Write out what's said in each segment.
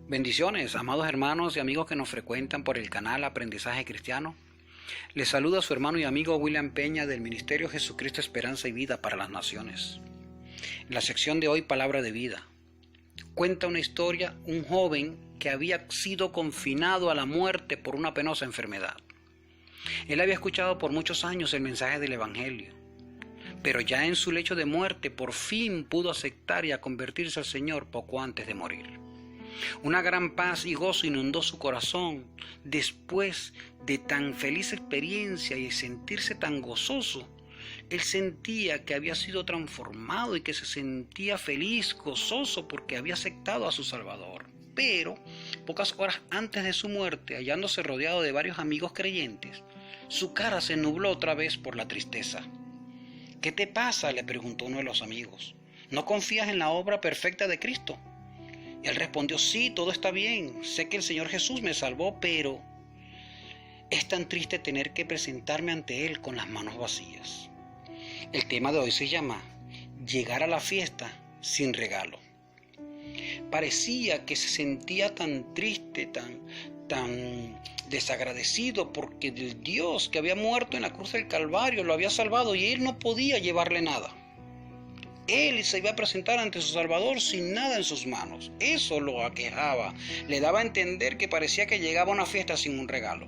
Bendiciones, amados hermanos y amigos que nos frecuentan por el canal Aprendizaje Cristiano. Les saluda su hermano y amigo William Peña del Ministerio Jesucristo Esperanza y Vida para las Naciones. En la sección de hoy, Palabra de Vida, cuenta una historia, un joven que había sido confinado a la muerte por una penosa enfermedad. Él había escuchado por muchos años el mensaje del Evangelio, pero ya en su lecho de muerte por fin pudo aceptar y a convertirse al Señor poco antes de morir. Una gran paz y gozo inundó su corazón después de tan feliz experiencia y sentirse tan gozoso. Él sentía que había sido transformado y que se sentía feliz, gozoso porque había aceptado a su Salvador. Pero pocas horas antes de su muerte, hallándose rodeado de varios amigos creyentes, su cara se nubló otra vez por la tristeza. ¿Qué te pasa?, le preguntó uno de los amigos. ¿No confías en la obra perfecta de Cristo? Y él respondió: sí, todo está bien, sé que el Señor Jesús me salvó, pero es tan triste tener que presentarme ante Él con las manos vacías. El tema de hoy se llama Llegar a la fiesta sin regalo. Parecía que se sentía tan triste, tan desagradecido porque el Dios que había muerto en la cruz del Calvario lo había salvado y Él no podía llevarle nada. Él se iba a presentar ante su Salvador sin nada en sus manos. Eso lo aquejaba. Le daba a entender que parecía que llegaba a una fiesta sin un regalo.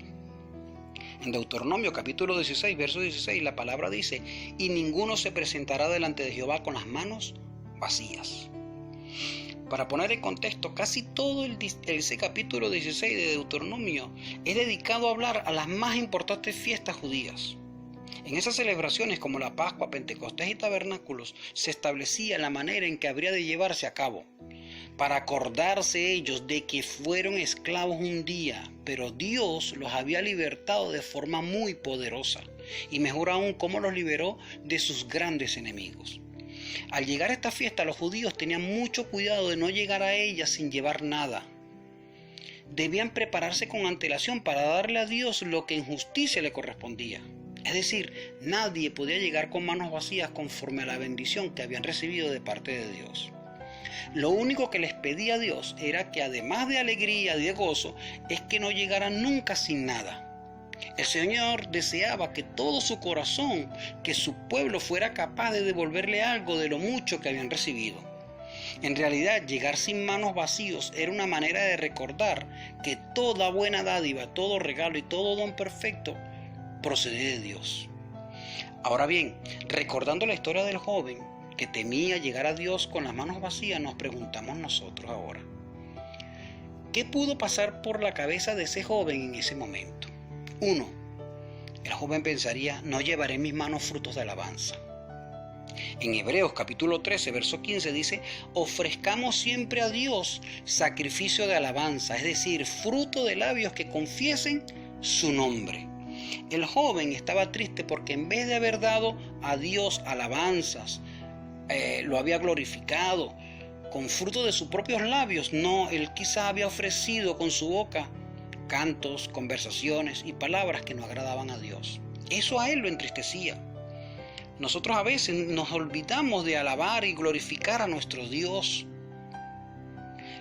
En Deuteronomio capítulo 16, verso 16, la palabra dice: y ninguno se presentará delante de Jehová con las manos vacías. Para poner en contexto, casi todo ese capítulo 16 de Deuteronomio es dedicado a hablar a las más importantes fiestas judías. En esas celebraciones como la Pascua, Pentecostés y Tabernáculos se establecía la manera en que habría de llevarse a cabo, para acordarse ellos de que fueron esclavos un día, pero Dios los había libertado de forma muy poderosa, y mejor aún cómo los liberó de sus grandes enemigos. Al llegar a esta fiesta, los judíos tenían mucho cuidado de no llegar a ella sin llevar nada. Debían prepararse con antelación para darle a Dios lo que en justicia le correspondía. Es decir, nadie podía llegar con manos vacías conforme a la bendición que habían recibido de parte de Dios. Lo único que les pedía a Dios era que, además de alegría y de gozo, es que no llegaran nunca sin nada. El Señor deseaba que todo su corazón, que su pueblo fuera capaz de devolverle algo de lo mucho que habían recibido. En realidad, llegar sin manos vacíos era una manera de recordar que toda buena dádiva, todo regalo y todo don perfecto procede de Dios. Ahora bien, recordando la historia del joven que temía llegar a Dios con las manos vacías, nos preguntamos nosotros ahora: ¿qué pudo pasar por la cabeza de ese joven en ese momento? 1. El joven pensaría: no llevaré en mis manos frutos de alabanza. En Hebreos capítulo 13, verso 15 dice: ofrezcamos siempre a Dios sacrificio de alabanza, es decir, fruto de labios que confiesen su nombre. El joven estaba triste porque en vez de haber dado a Dios alabanzas, lo había glorificado con fruto de sus propios labios. No, él quizá había ofrecido con su boca cantos, conversaciones y palabras que no agradaban a Dios. Eso a él lo entristecía. Nosotros a veces nos olvidamos de alabar y glorificar a nuestro Dios.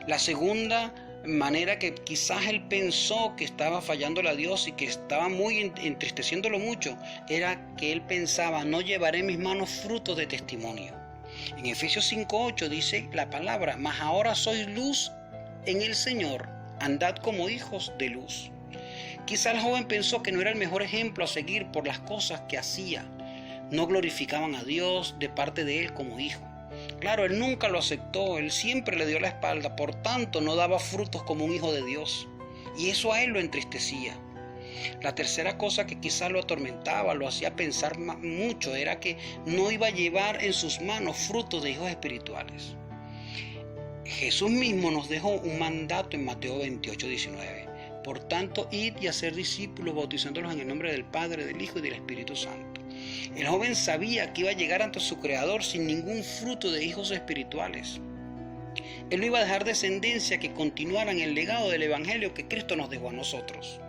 La segunda manera que quizás él pensó que estaba fallándole a Dios y que estaba muy entristeciéndolo mucho, era que él pensaba: no llevaré en mis manos frutos de testimonio. En Efesios 5:8 dice la palabra: mas ahora sois luz en el Señor, andad como hijos de luz. Quizá el joven pensó que no era el mejor ejemplo a seguir por las cosas que hacía. No glorificaban a Dios de parte de él como hijo. Claro, él nunca lo aceptó, él siempre le dio la espalda, por tanto no daba frutos como un hijo de Dios. Y eso a él lo entristecía. La tercera cosa que quizás lo atormentaba, lo hacía pensar mucho, era que no iba a llevar en sus manos frutos de hijos espirituales. Jesús mismo nos dejó un mandato en Mateo 28:19. Por tanto, id y hacer discípulos, bautizándolos en el nombre del Padre, del Hijo y del Espíritu Santo. El joven sabía que iba a llegar ante su Creador sin ningún fruto de hijos espirituales. Él no iba a dejar descendencia que continuaran el legado del Evangelio que Cristo nos dejó a nosotros.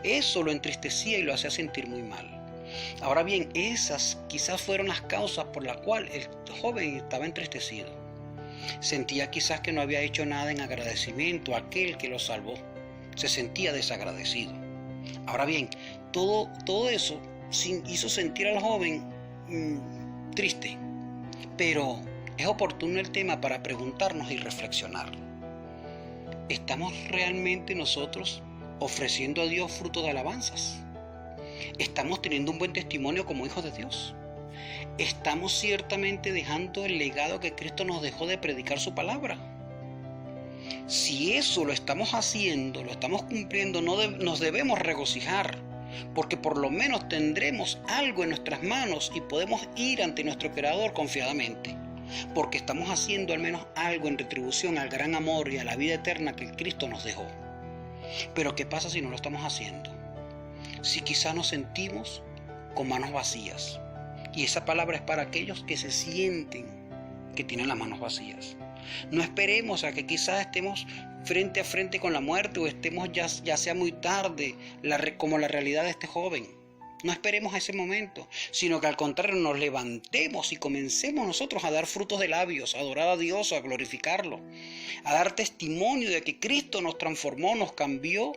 Eso lo entristecía y lo hacía sentir muy mal. Ahora bien, esas quizás fueron las causas por las cuales el joven estaba entristecido. Sentía quizás que no había hecho nada en agradecimiento a aquel que lo salvó. Se sentía desagradecido. Ahora bien, todo eso hizo sentir al joven triste. Pero es oportuno el tema para preguntarnos y reflexionar. ¿Estamos realmente nosotros ofreciendo a Dios fruto de alabanzas? ¿Estamos teniendo un buen testimonio como hijos de Dios? ¿Estamos ciertamente dejando el legado que Cristo nos dejó de predicar su palabra? Si eso lo estamos haciendo, lo estamos cumpliendo, nos debemos regocijar, porque por lo menos tendremos algo en nuestras manos y podemos ir ante nuestro Creador confiadamente, porque estamos haciendo al menos algo en retribución al gran amor y a la vida eterna que Cristo nos dejó. Pero ¿qué pasa si no lo estamos haciendo? Si quizá nos sentimos con manos vacías. Y esa palabra es para aquellos que se sienten que tienen las manos vacías. No esperemos a que quizás estemos frente a frente con la muerte o estemos ya sea muy tarde, como la realidad de este joven. No esperemos a ese momento, sino que al contrario nos levantemos y comencemos nosotros a dar frutos de labios, a adorar a Dios, a glorificarlo, a dar testimonio de que Cristo nos transformó, nos cambió,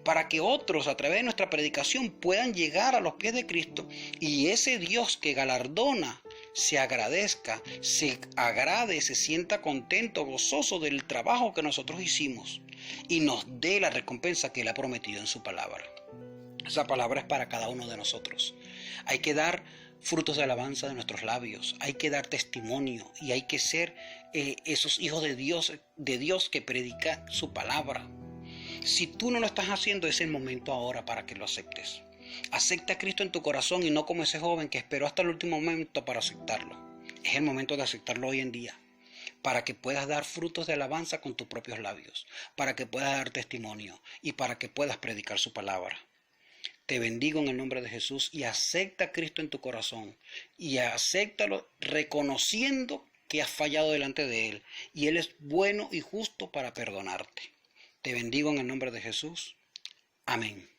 para que otros a través de nuestra predicación puedan llegar a los pies de Cristo y ese Dios que galardona se agradezca, se agrade, se sienta contento, gozoso del trabajo que nosotros hicimos y nos dé la recompensa que Él ha prometido en su palabra. Esa palabra es para cada uno de nosotros. Hay que dar frutos de alabanza de nuestros labios, hay que dar testimonio y hay que ser esos hijos de Dios que predica su palabra. Si tú no lo estás haciendo, es el momento ahora para que lo aceptes. Acepta a Cristo en tu corazón y no como ese joven que esperó hasta el último momento para aceptarlo. Es el momento de aceptarlo hoy en día, para que puedas dar frutos de alabanza con tus propios labios, para que puedas dar testimonio y para que puedas predicar su palabra. Te bendigo en el nombre de Jesús y acepta a Cristo en tu corazón y acéptalo reconociendo que has fallado delante de Él y Él es bueno y justo para perdonarte. Te bendigo en el nombre de Jesús. Amén.